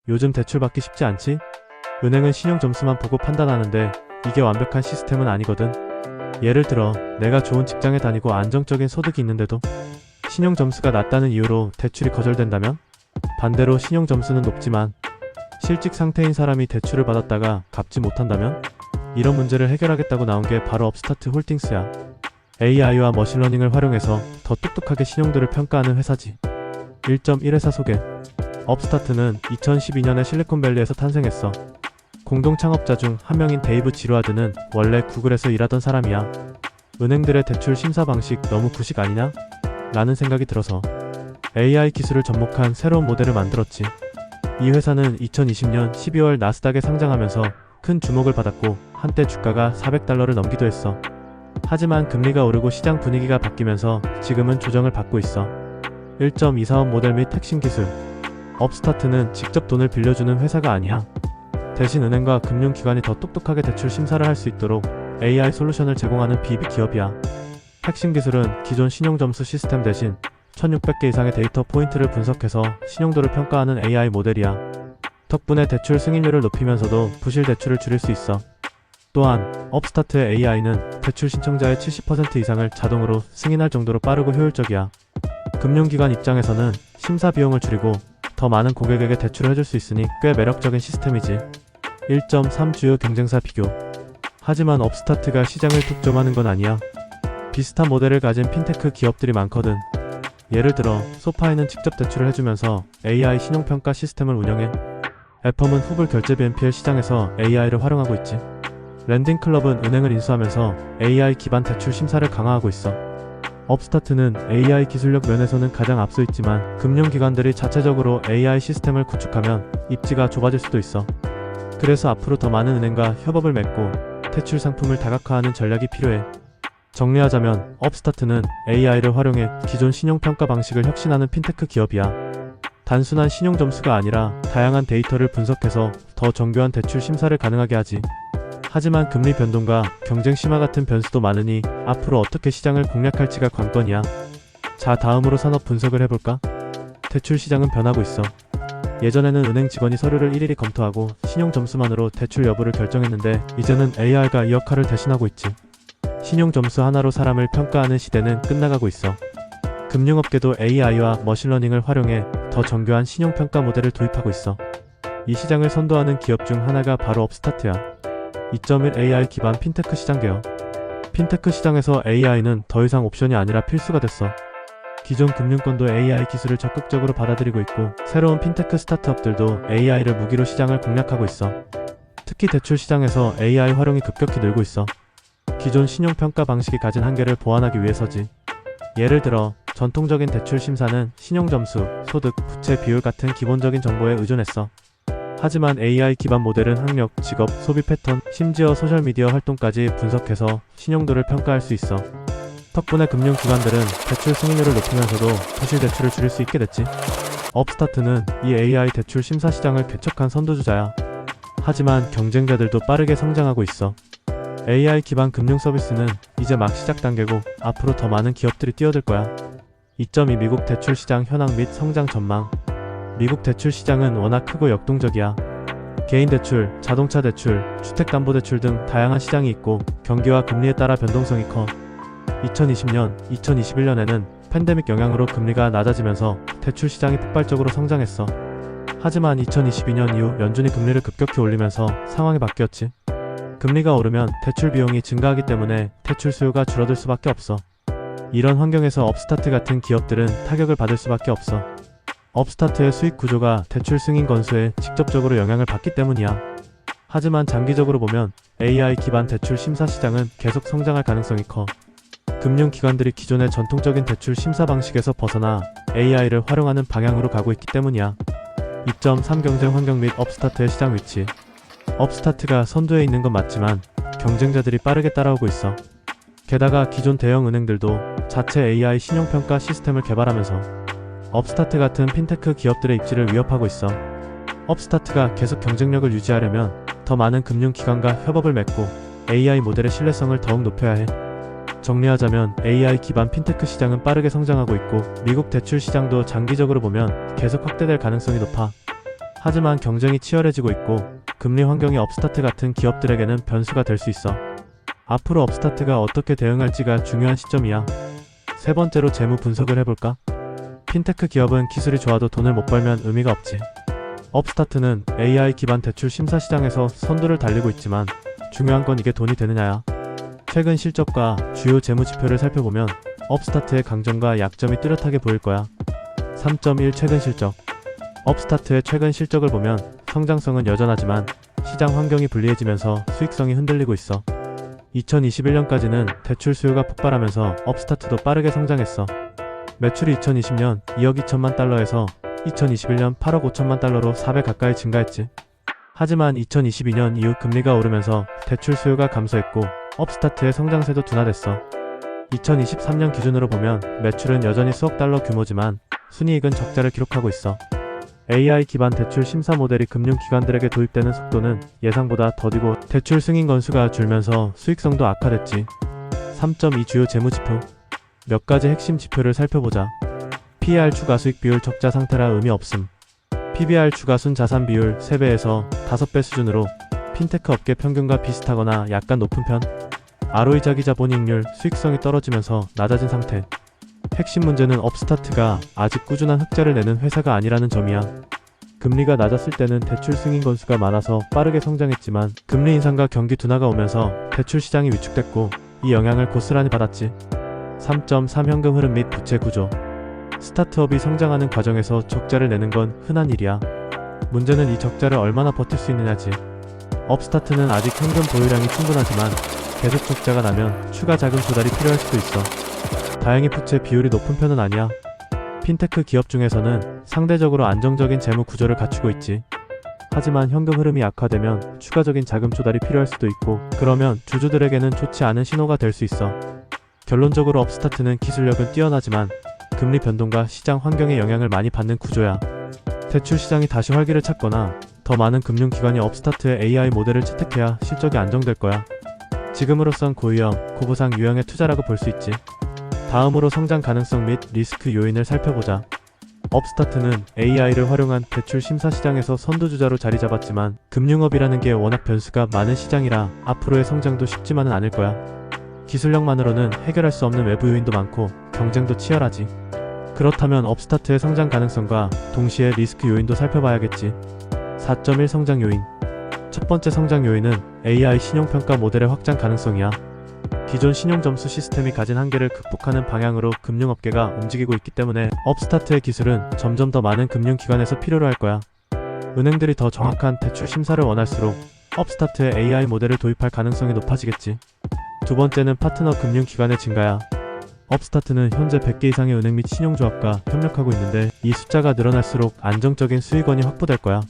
요즘 대출 받기 쉽지 않지? 은행은 신용 점수만 보고 판단하는데 이게 완벽한 시스템은 아니거든. 예를 들어 내가 좋은 직장에 다니고 안정적인 소득이 있는데도 신용 점수가 낮다는 이유로 대출이 거절된다면? 반대로 신용 점수는 높지만 실직 상태인 사람이 대출을 받았다가 갚지 못한다면? 이런 문제를 해결하겠다고 나온 게 바로 업스타트 홀딩스야. AI와 머신러닝을 활용해서 더 똑똑하게 신용도를 평가하는 회사지. 1.1 회사 소개. 업스타트는 2012년에 실리콘밸리에서 탄생했어. 공동 창업자 중 한 명인 데이브 지루아드는 원래 구글에서 일하던 사람이야. 은행들의 대출 심사 방식 너무 구식 아니냐? 라는 생각이 들어서 AI 기술을 접목한 새로운 모델을 만들었지. 이 회사는 2020년 12월 나스닥에 상장하면서 큰 주목을 받았고 한때 주가가 $400를 넘기도 했어. 하지만 금리가 오르고 시장 분위기가 바뀌면서 지금은 조정을 받고 있어. 1.2사업 모델 및 핵심 기술. 업스타트는 직접 돈을 빌려주는 회사가 아니야. 대신 은행과 금융기관이 더 똑똑하게 대출 심사를 할 수 있도록 AI 솔루션을 제공하는 기업이야. 핵심 기술은 기존 신용점수 시스템 대신 1600개 이상의 데이터 포인트를 분석해서 신용도를 평가하는 AI 모델이야. 덕분에 대출 승인율을 높이면서도 부실 대출을 줄일 수 있어. 또한 업스타트의 AI는 대출 신청자의 70% 이상을 자동으로 승인할 정도로 빠르고 효율적이야. 금융기관 입장에서는 심사 비용을 줄이고 더 많은 고객에게 대출을 해줄 수 있으니 꽤 매력적인 시스템이지. 1.3 주요 경쟁사 비교. 하지만 업스타트가 시장을 독점하는 건 아니야. 비슷한 모델을 가진 핀테크 기업들이 많거든. 예를 들어 소파이는 직접 대출을 해주면서 AI 신용평가 시스템을 운영해. 애펌은 후불 결제 BNPL 시장에서 AI를 활용하고 있지. 랜딩클럽은 은행을 인수하면서 AI 기반 대출 심사를 강화하고 있어. 업스타트는 AI 기술력 면에서는 가장 앞서 있지만 금융기관들이 자체적으로 AI 시스템을 구축하면 입지가 좁아질 수도 있어. 그래서 앞으로 더 많은 은행과 협업을 맺고 대출 상품을 다각화하는 전략이 필요해. 정리하자면 업스타트는 AI를 활용해 기존 신용평가 방식을 혁신하는 핀테크 기업이야. 단순한 신용 점수가 아니라 다양한 데이터를 분석해서 더 정교한 대출 심사를 가능하게 하지. 하지만 금리 변동과 경쟁 심화 같은 변수도 많으니 앞으로 어떻게 시장을 공략할지가 관건이야. 자, 다음으로 산업 분석을 해볼까? 대출 시장은 변하고 있어. 예전에는 은행 직원이 서류를 일일이 검토하고 신용 점수만으로 대출 여부를 결정했는데 이제는 AI가 이 역할을 대신하고 있지. 신용 점수 하나로 사람을 평가하는 시대는 끝나가고 있어. 금융업계도 AI와 머신러닝을 활용해 더 정교한 신용평가 모델을 도입하고 있어. 이 시장을 선도하는 기업 중 하나가 바로 업스타트야. 2.1 AI 기반 핀테크 시장 개혁. 핀테크 시장에서 AI는 더 이상 옵션이 아니라 필수가 됐어. 기존 금융권도 AI 기술을 적극적으로 받아들이고 있고 새로운 핀테크 스타트업들도 AI를 무기로 시장을 공략하고 있어. 특히 대출 시장에서 AI 활용이 급격히 늘고 있어. 기존 신용평가 방식이 가진 한계를 보완하기 위해서지. 예를 들어 전통적인 대출 심사는 신용점수, 소득, 부채 비율 같은 기본적인 정보에 의존했어. 하지만 AI 기반 모델은 학력, 직업, 소비 패턴, 심지어 소셜미디어 활동까지 분석해서 신용도를 평가할 수 있어. 덕분에 금융기관들은 대출 승인율을 높이면서도 부실 대출을 줄일 수 있게 됐지. 업스타트는 이 AI 대출 심사 시장을 개척한 선두주자야. 하지만 경쟁자들도 빠르게 성장하고 있어. AI 기반 금융 서비스는 이제 막 시작 단계고 앞으로 더 많은 기업들이 뛰어들 거야. 2.2 미국 대출 시장 현황 및 성장 전망. 미국 대출 시장은 워낙 크고 역동적이야. 개인 대출, 자동차 대출, 주택담보대출 등 다양한 시장이 있고 경기와 금리에 따라 변동성이 커. 2020년, 2021년에는 팬데믹 영향으로 금리가 낮아지면서 대출 시장이 폭발적으로 성장했어. 하지만 2022년 이후 연준이 금리를 급격히 올리면서 상황이 바뀌었지. 금리가 오르면 대출 비용이 증가하기 때문에 대출 수요가 줄어들 수밖에 없어. 이런 환경에서 업스타트 같은 기업들은 타격을 받을 수밖에 없어. 업스타트의 수익 구조가 대출 승인 건수에 직접적으로 영향을 받기 때문이야. 하지만 장기적으로 보면 AI 기반 대출 심사 시장은 계속 성장할 가능성이 커. 금융기관들이 기존의 전통적인 대출 심사 방식에서 벗어나 AI를 활용하는 방향으로 가고 있기 때문이야. 2.3 경쟁 환경 및 업스타트의 시장 위치. 업스타트가 선두에 있는 건 맞지만 경쟁자들이 빠르게 따라오고 있어. 게다가 기존 대형 은행들도 자체 AI 신용평가 시스템을 개발하면서 업스타트 같은 핀테크 기업들의 입지를 위협하고 있어. 업스타트가 계속 경쟁력을 유지하려면 더 많은 금융기관과 협업을 맺고 AI 모델의 신뢰성을 더욱 높여야 해. 정리하자면 AI 기반 핀테크 시장은 빠르게 성장하고 있고 미국 대출 시장도 장기적으로 보면 계속 확대될 가능성이 높아. 하지만 경쟁이 치열해지고 있고 금리 환경이 업스타트 같은 기업들에게는 변수가 될 수 있어. 앞으로 업스타트가 어떻게 대응할지가 중요한 시점이야. 세 번째로 재무 분석을 해볼까? 핀테크 기업은 기술이 좋아도 돈을 못 벌면 의미가 없지. 업스타트는 AI 기반 대출 심사 시장에서 선두를 달리고 있지만 중요한 건 이게 돈이 되느냐야. 최근 실적과 주요 재무 지표를 살펴보면 업스타트의 강점과 약점이 뚜렷하게 보일 거야. 3.1 최근 실적. 업스타트의 최근 실적을 보면 성장성은 여전하지만 시장 환경이 불리해지면서 수익성이 흔들리고 있어. 2021년까지는 대출 수요가 폭발하면서 업스타트도 빠르게 성장했어. 매출이 2020년 2억 2천만 달러에서 2021년 8억 5천만 달러로 4배 가까이 증가했지. 하지만 2022년 이후 금리가 오르면서 대출 수요가 감소했고 업스타트의 성장세도 둔화됐어. 2023년 기준으로 보면 매출은 여전히 수억 달러 규모지만 순이익은 적자를 기록하고 있어. AI 기반 대출 심사 모델이 금융기관들에게 도입되는 속도는 예상보다 더디고 대출 승인 건수가 줄면서 수익성도 악화됐지. 3.2 주요 재무지표. 몇 가지 핵심 지표를 살펴보자. PER 추가수익 비율 적자 상태라 의미 없음. PBR 추가순 자산 비율 3배에서 5배 수준으로 핀테크 업계 평균과 비슷하거나 약간 높은 편. ROE 자기자본이익률 수익성이 떨어지면서 낮아진 상태. 핵심 문제는 업스타트가 아직 꾸준한 흑자를 내는 회사가 아니라는 점이야. 금리가 낮았을 때는 대출 승인 건수가 많아서 빠르게 성장했지만 금리 인상과 경기 둔화가 오면서 대출 시장이 위축됐고 이 영향을 고스란히 받았지. 3.3 현금 흐름 및 부채 구조. 스타트업이 성장하는 과정에서 적자를 내는 건 흔한 일이야. 문제는 이 적자를 얼마나 버틸 수 있느냐지. 업스타트는 아직 현금 보유량이 충분하지만 계속 적자가 나면 추가 자금 조달이 필요할 수도 있어. 다행히 부채 비율이 높은 편은 아니야. 핀테크 기업 중에서는 상대적으로 안정적인 재무 구조를 갖추고 있지. 하지만 현금 흐름이 악화되면 추가적인 자금 조달이 필요할 수도 있고 그러면 주주들에게는 좋지 않은 신호가 될 수 있어. 결론적으로 업스타트는 기술력은 뛰어나지만 금리 변동과 시장 환경의 영향을 많이 받는 구조야. 대출 시장이 다시 활기를 찾거나 더 많은 금융기관이 업스타트의 AI 모델을 채택해야 실적이 안정될 거야. 지금으로선 고위험, 고보상 유형의 투자라고 볼 수 있지. 다음으로 성장 가능성 및 리스크 요인을 살펴보자. 업스타트는 AI를 활용한 대출 심사 시장에서 선두주자로 자리 잡았지만 금융업이라는 게 워낙 변수가 많은 시장이라 앞으로의 성장도 쉽지만은 않을 거야. 기술력만으로는 해결할 수 없는 외부 요인도 많고 경쟁도 치열하지. 그렇다면 업스타트의 성장 가능성과 동시에 리스크 요인도 살펴봐야겠지. 4.1 성장 요인. 첫 번째 성장 요인은 AI 신용평가 모델의 확장 가능성이야. 기존 신용점수 시스템이 가진 한계를 극복하는 방향으로 금융업계가 움직이고 있기 때문에 업스타트의 기술은 점점 더 많은 금융기관에서 필요로 할 거야. 은행들이 더 정확한 대출 심사를 원할수록 업스타트의 AI 모델을 도입할 가능성이 높아지겠지. 두 번째는 파트너 금융기관의 증가야. 업스타트는 현재 100개 이상의 은행 및 신용조합과 협력하고 있는데 이 숫자가 늘어날수록 안정적인 수익원이 확보될 거야.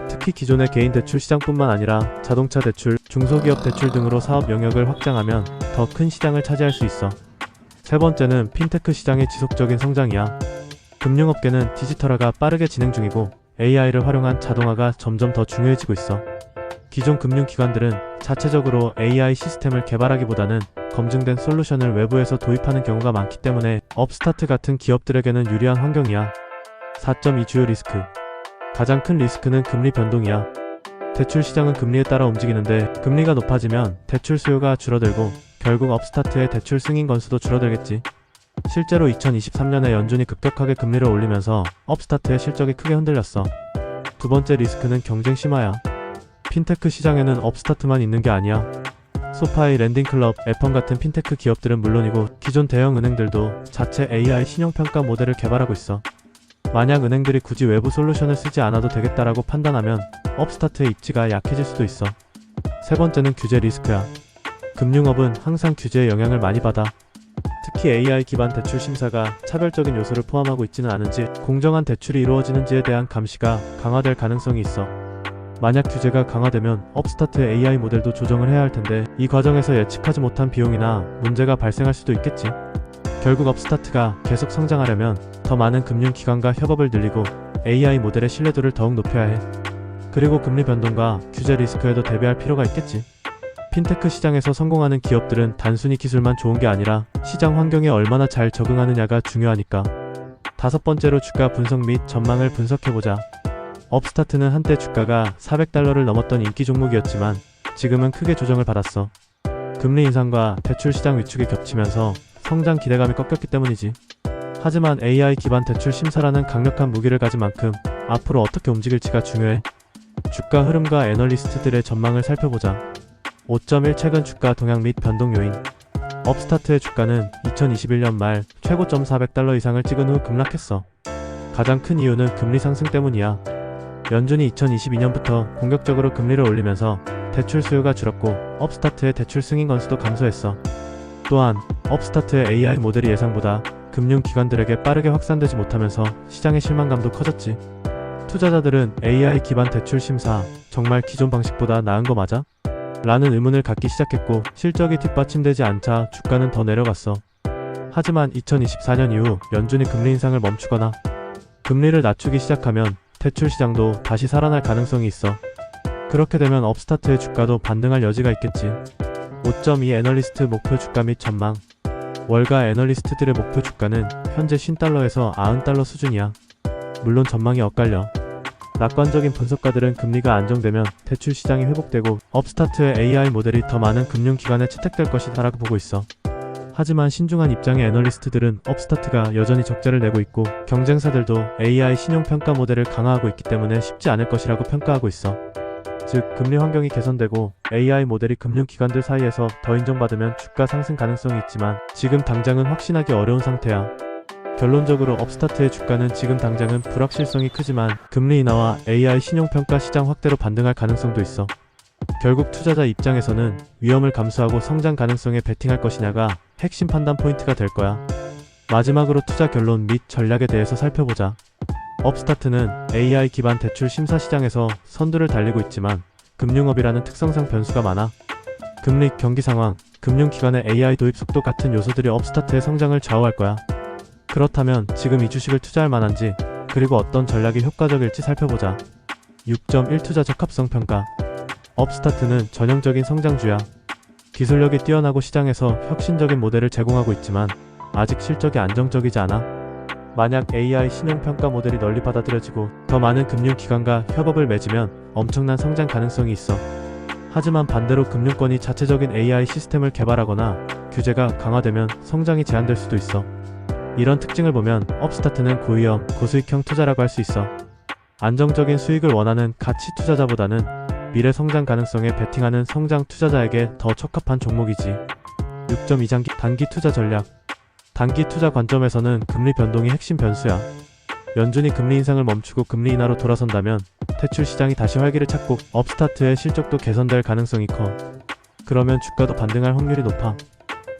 특히 기존의 개인 대출 시장뿐만 아니라 자동차 대출, 중소기업 대출 등으로 사업 영역을 확장하면 더 큰 시장을 차지할 수 있어. 세 번째는 핀테크 시장의 지속적인 성장이야. 금융업계는 디지털화가 빠르게 진행 중이고 AI를 활용한 자동화가 점점 더 중요해지고 있어. 기존 금융기관들은 자체적으로 AI 시스템을 개발하기보다는 검증된 솔루션을 외부에서 도입하는 경우가 많기 때문에 업스타트 같은 기업들에게는 유리한 환경이야. 4.2 주요 리스크. 가장 큰 리스크는 금리 변동이야. 대출 시장은 금리에 따라 움직이는데 금리가 높아지면 대출 수요가 줄어들고 결국 업스타트의 대출 승인 건수도 줄어들겠지. 실제로 2023년에 연준이 급격하게 금리를 올리면서 업스타트의 실적이 크게 흔들렸어. 두 번째 리스크는 경쟁 심화야. 핀테크 시장에는 업스타트만 있는 게 아니야. 소파이, 랜딩클럽, 에펀 같은 핀테크 기업들은 물론이고 기존 대형 은행들도 자체 AI 신용평가 모델을 개발하고 있어. 만약 은행들이 굳이 외부 솔루션을 쓰지 않아도 되겠다라고 판단하면 업스타트의 입지가 약해질 수도 있어. 세 번째는 규제 리스크야. 금융업은 항상 규제의 영향을 많이 받아. 특히 AI 기반 대출 심사가 차별적인 요소를 포함하고 있지는 않은지 공정한 대출이 이루어지는지에 대한 감시가 강화될 가능성이 있어. 만약 규제가 강화되면 업스타트의 AI 모델도 조정을 해야 할 텐데 이 과정에서 예측하지 못한 비용이나 문제가 발생할 수도 있겠지. 결국 업스타트가 계속 성장하려면 더 많은 금융기관과 협업을 늘리고 AI 모델의 신뢰도를 더욱 높여야 해. 그리고 금리 변동과 규제 리스크에도 대비할 필요가 있겠지. 핀테크 시장에서 성공하는 기업들은 단순히 기술만 좋은 게 아니라 시장 환경에 얼마나 잘 적응하느냐가 중요하니까. 다섯 번째로 주가 분석 및 전망을 분석해보자. 업스타트는 한때 주가가 $400를 넘었던 인기 종목이었지만 지금은 크게 조정을 받았어. 금리 인상과 대출 시장 위축이 겹치면서 성장 기대감이 꺾였기 때문이지. 하지만 AI 기반 대출 심사라는 강력한 무기를 가진 만큼 앞으로 어떻게 움직일지가 중요해. 주가 흐름과 애널리스트들의 전망을 살펴보자. 5.1 최근 주가 동향 및 변동 요인. 업스타트의 주가는 2021년 말 최고점 $400 이상을 찍은 후 급락했어. 가장 큰 이유는 금리 상승 때문이야. 연준이 2022년부터 공격적으로 금리를 올리면서 대출 수요가 줄었고 업스타트의 대출 승인 건수도 감소했어. 또한 업스타트의 AI 모델이 예상보다 금융기관들에게 빠르게 확산되지 못하면서 시장의 실망감도 커졌지. 투자자들은 AI 기반 대출 심사 정말 기존 방식보다 나은 거 맞아? 라는 의문을 갖기 시작했고 실적이 뒷받침되지 않자 주가는 더 내려갔어. 하지만 2024년 이후 연준이 금리 인상을 멈추거나 금리를 낮추기 시작하면 대출 시장도 다시 살아날 가능성이 있어. 그렇게 되면 업스타트의 주가도 반등할 여지가 있겠지. 5.2 애널리스트 목표 주가 및 전망. 월가 애널리스트들의 목표 주가는 현재 $50에서 $90 수준이야. 물론 전망이 엇갈려. 낙관적인 분석가들은 금리가 안정되면 대출 시장이 회복되고 업스타트의 AI 모델이 더 많은 금융기관에 채택될 것이다라고 보고 있어. 하지만 신중한 입장의 애널리스트들은 업스타트가 여전히 적자를 내고 있고 경쟁사들도 AI 신용평가 모델을 강화하고 있기 때문에 쉽지 않을 것이라고 평가하고 있어. 즉, 금리 환경이 개선되고 AI 모델이 금융기관들 사이에서 더 인정받으면 주가 상승 가능성이 있지만 지금 당장은 확신하기 어려운 상태야. 결론적으로 업스타트의 주가는 지금 당장은 불확실성이 크지만 금리 인하와 AI 신용평가 시장 확대로 반등할 가능성도 있어. 결국 투자자 입장에서는 위험을 감수하고 성장 가능성에 베팅할 것이냐가 핵심 판단 포인트가 될 거야. 마지막으로 투자 결론 및 전략에 대해서 살펴보자. 업스타트는 AI 기반 대출 심사 시장에서 선두를 달리고 있지만 금융업이라는 특성상 변수가 많아. 금리, 경기 상황, 금융기관의 AI 도입 속도 같은 요소들이 업스타트의 성장을 좌우할 거야. 그렇다면 지금 이 주식을 투자할 만한지, 그리고 어떤 전략이 효과적일지 살펴보자. 6.1 투자 적합성 평가. 업스타트는 전형적인 성장주야. 기술력이 뛰어나고 시장에서 혁신적인 모델을 제공하고 있지만 아직 실적이 안정적이지 않아. 만약 AI 신용평가 모델이 널리 받아들여지고 더 많은 금융기관과 협업을 맺으면 엄청난 성장 가능성이 있어. 하지만 반대로 금융권이 자체적인 AI 시스템을 개발하거나 규제가 강화되면 성장이 제한될 수도 있어. 이런 특징을 보면 업스타트는 고위험, 고수익형 투자라고 할 수 있어. 안정적인 수익을 원하는 가치 투자자보다는 미래 성장 가능성에 베팅하는 성장 투자자에게 더 적합한 종목이지. 6.2 단기 투자 전략. 단기 투자 관점에서는 금리 변동이 핵심 변수야. 연준이 금리 인상을 멈추고 금리 인하로 돌아선다면 대출 시장이 다시 활기를 찾고 업스타트의 실적도 개선될 가능성이 커. 그러면 주가도 반등할 확률이 높아.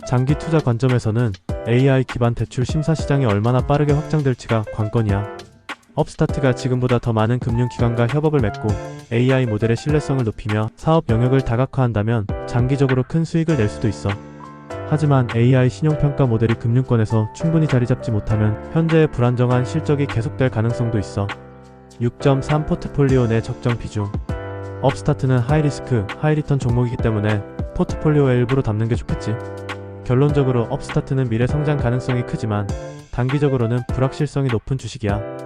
장기 투자 관점에서는 AI 기반 대출 심사 시장이 얼마나 빠르게 확장될지가 관건이야. 업스타트가 지금보다 더 많은 금융기관과 협업을 맺고 AI 모델의 신뢰성을 높이며 사업 영역을 다각화한다면 장기적으로 큰 수익을 낼 수도 있어. 하지만 AI 신용평가 모델이 금융권에서 충분히 자리잡지 못하면 현재의 불안정한 실적이 계속될 가능성도 있어. 6.3 포트폴리오 내 적정 비중. 업스타트는 하이리스크, 하이리턴 종목이기 때문에 포트폴리오의 일부로 담는 게 좋겠지. 결론적으로 업스타트는 미래 성장 가능성이 크지만 단기적으로는 불확실성이 높은 주식이야.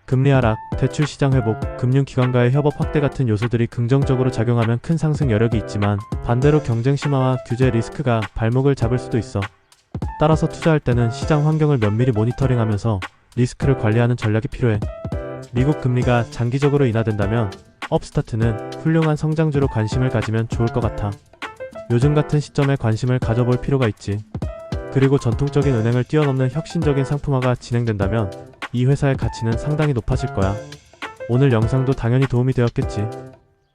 금리 하락, 대출 시장 회복, 금융기관과의 협업 확대 같은 요소들이 긍정적으로 작용하면 큰 상승 여력이 있지만 반대로 경쟁 심화와 규제 리스크가 발목을 잡을 수도 있어. 따라서 투자할 때는 시장 환경을 면밀히 모니터링하면서 리스크를 관리하는 전략이 필요해. 미국 금리가 장기적으로 인하된다면 업스타트는 훌륭한 성장주로 관심을 가지면 좋을 것 같아. 요즘 같은 시점에 관심을 가져볼 필요가 있지. 그리고 전통적인 은행을 뛰어넘는 혁신적인 상품화가 진행된다면 이 회사의 가치는 상당히 높아질 거야. 오늘 영상도 당연히 도움이 되었겠지.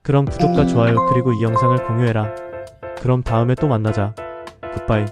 그럼 구독과 좋아요 그리고 이 영상을 공유해라. 그럼 다음에 또 만나자. 굿바이.